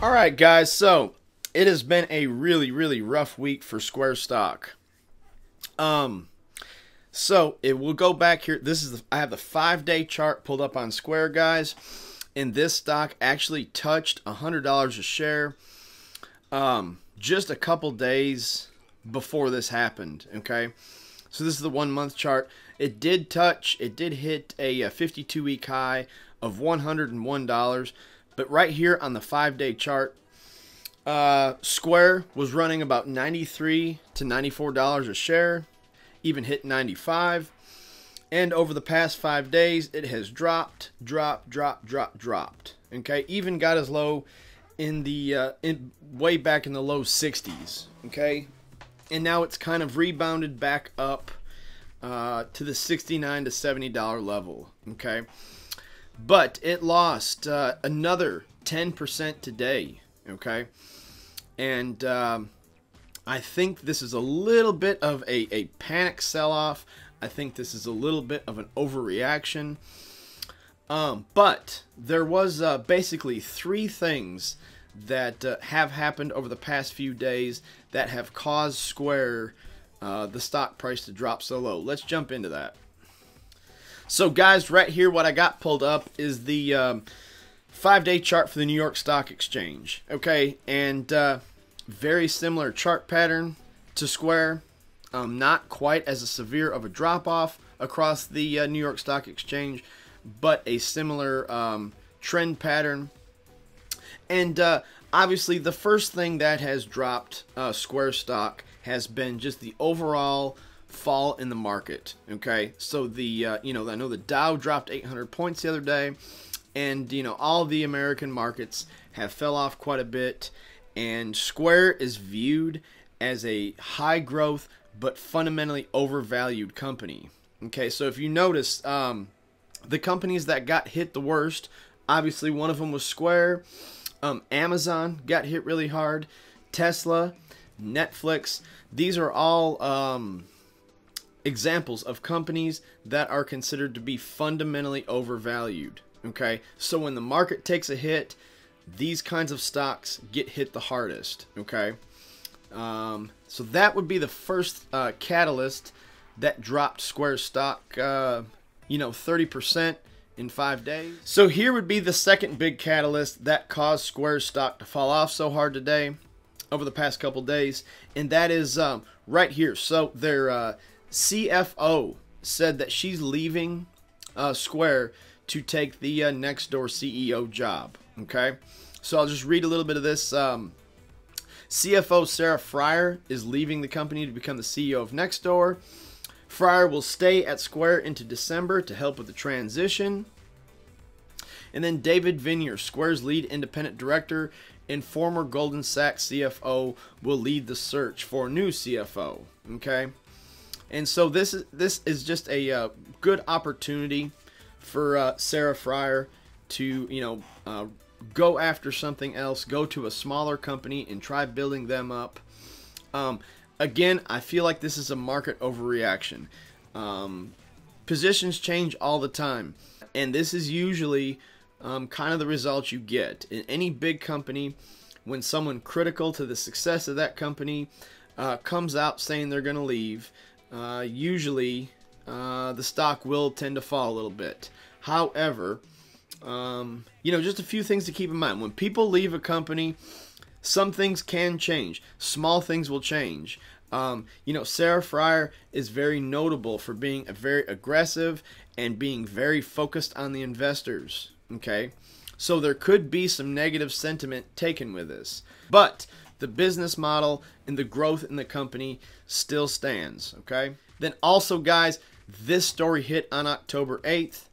All right, guys, so it has been a really rough week for Square stock. So it will go back here. I have the 5-day chart pulled up on Square, guys, and this stock actually touched $100 a share just a couple days before this happened. Okay, so this is the 1-month chart. It did hit a 52-week high of $101. But right here on the 5-day chart, Square was running about $93 to $94 a share, even hit 95. And over the past 5 days, it has dropped. Okay, even got as low in the way back in the low 60s. Okay, and now it's kind of rebounded back up to the $69 to $70 level. Okay. But it lost another 10% today, okay? And I think this is a little bit of a panic sell-off. I think this is a little bit of an overreaction. But there was basically 3 things that have happened over the past few days that have caused Square, the stock price, to drop so low. Let's jump into that. So guys, right here what I got pulled up is the 5-day chart for the New York Stock Exchange. Okay, and very similar chart pattern to Square. Not quite as severe of a drop-off across the New York Stock Exchange, but a similar trend pattern. And obviously the first thing that has dropped Square stock has been just the overall fall in the market. Okay, so the I know the Dow dropped 800 points the other day, and all the American markets have fell off quite a bit, and Square is viewed as a high growth but fundamentally overvalued company. Okay, so if you notice, the companies that got hit the worst, obviously one of them was Square. Amazon got hit really hard, Tesla, Netflix. These are all examples of companies that are considered to be fundamentally overvalued. Okay, so when the market takes a hit, these kinds of stocks get hit the hardest. Okay, so that would be the first catalyst that dropped Square stock 30% in 5 days. So here would be the second big catalyst that caused Square stock to fall off so hard today over the past couple days, and that is right here. So their CFO said that she's leaving Square to take the Nextdoor CEO job. Okay, so I'll just read a little bit of this. CFO Sarah Friar is leaving the company to become the CEO of Nextdoor. Friar will stay at Square into December to help with the transition. And then David Vinier, Square's lead independent director and former Goldman Sachs CFO, will lead the search for a new CFO. Okay. And so this is just a good opportunity for Sarah Friar to go after something else, go to a smaller company and try building them up. Again, I feel like this is a market overreaction. Positions change all the time, and this is usually kind of the result you get in any big company when someone critical to the success of that company comes out saying they're going to leave. Usually the stock will tend to fall a little bit. However, just a few things to keep in mind. When people leave a company, some things can change. Small things will change. Sarah Friar is very notable for being very aggressive and being very focused on the investors. Okay, so there could be some negative sentiment taken with this, but the business model and the growth in the company still stands. Okay, then also, guys, this story hit on October 8th.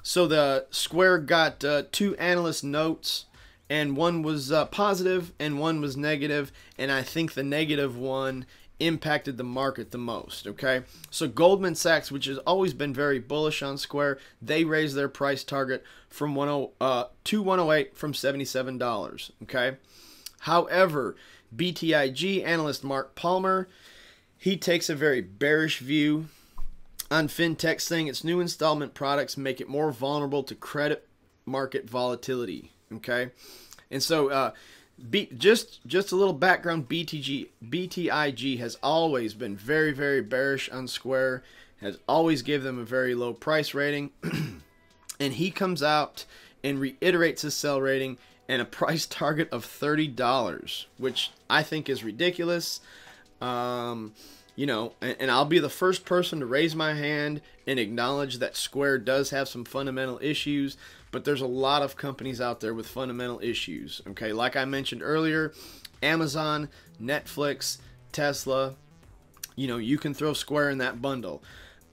So the Square got 2 analyst notes, and one was positive and one was negative, and I think the negative one impacted the market the most. Okay, so Goldman Sachs, which has always been very bullish on Square, they raised their price target from to $108 from $77. Okay, however, BTIG analyst Mark Palmer, he takes a very bearish view on fintech, saying its new installment products make it more vulnerable to credit market volatility. Okay, and so just a little background. BTIG has always been very, very bearish on Square. Has always gave them a very low price rating, and he comes out and reiterates his sell rating and a price target of $30, which I think is ridiculous. You know, and I'll be the first person to raise my hand and acknowledge that Square does have some fundamental issues, but there's a lot of companies out there with fundamental issues. Okay, like I mentioned earlier, Amazon, Netflix, Tesla, you know, you can throw Square in that bundle.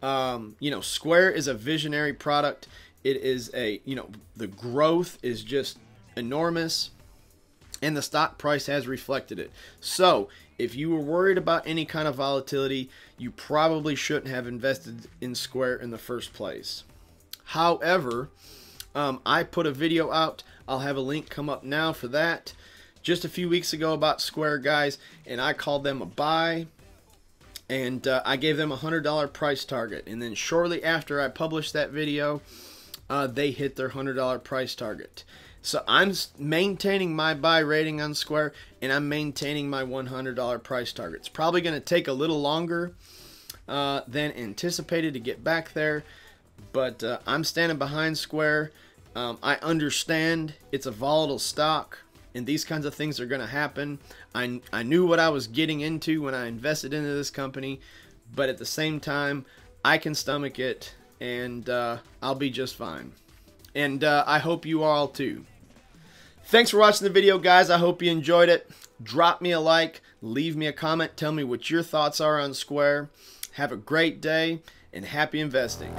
You know, Square is a visionary product. It is a, you know, the growth is just enormous, and the stock price has reflected it. So if you were worried about any kind of volatility, you probably shouldn't have invested in Square in the first place. However, I put a video out. I'll have a link come up now for that. Just a few weeks ago about Square, guys, and I called them a buy, and I gave them a $100 price target. And then shortly after I published that video, they hit their $100 price target. So I'm maintaining my buy rating on Square, and I'm maintaining my $100 price target. It's probably going to take a little longer than anticipated to get back there, but I'm standing behind Square. I understand it's a volatile stock, and these kinds of things are going to happen. I knew what I was getting into when I invested into this company, but at the same time, I can stomach it, and I'll be just fine. And I hope you all too. Thanks for watching the video, guys. I hope you enjoyed it. Drop me a like, leave me a comment, tell me what your thoughts are on Square. Have a great day, and happy investing.